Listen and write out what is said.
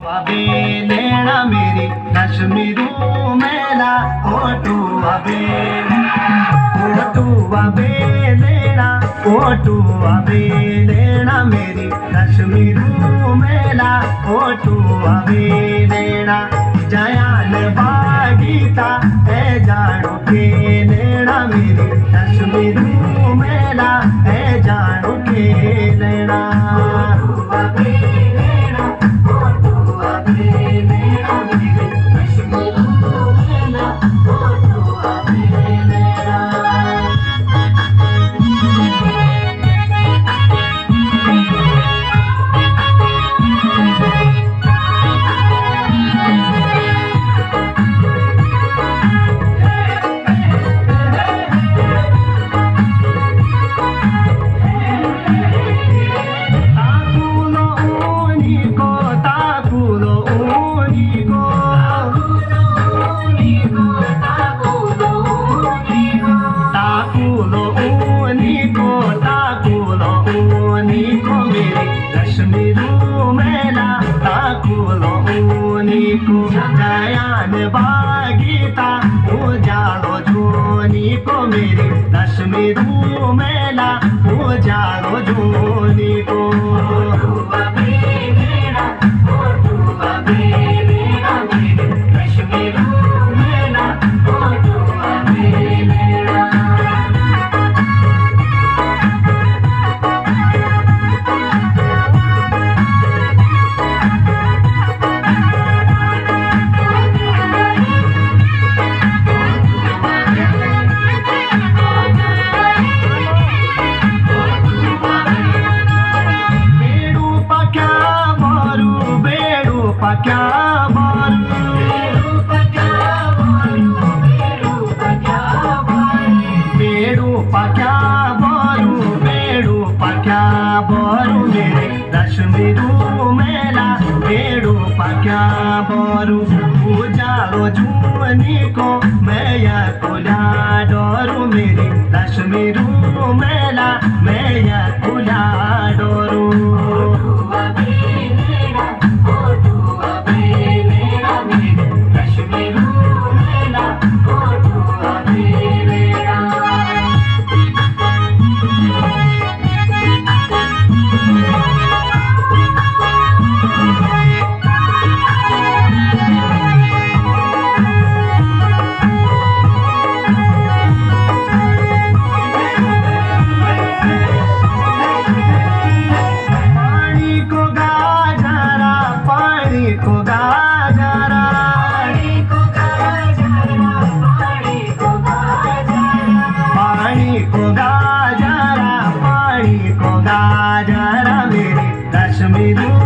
अबे लेना मेरी कश्मीरू मेला ओटू अबे लेना ओटू अबे लेना मेरी कश्मीरू मेला ओटू अबे लेना जयान बागीता है जानो के लेना मेरी कश्मीरू मेला है जानो के लेना कश्मीरू मेला ताकुलो ऊनीको जयान बागीता उजालो जोनीको मेरी कश्मीरू मेला उजालो जोनीको कश्मीरू मेला बेड़ो पक्या बोरू उजालो जुनी को मैं या तुला डोरू मेरी कश्मीरू मेला मैं या तुला डोरू कश्मीरू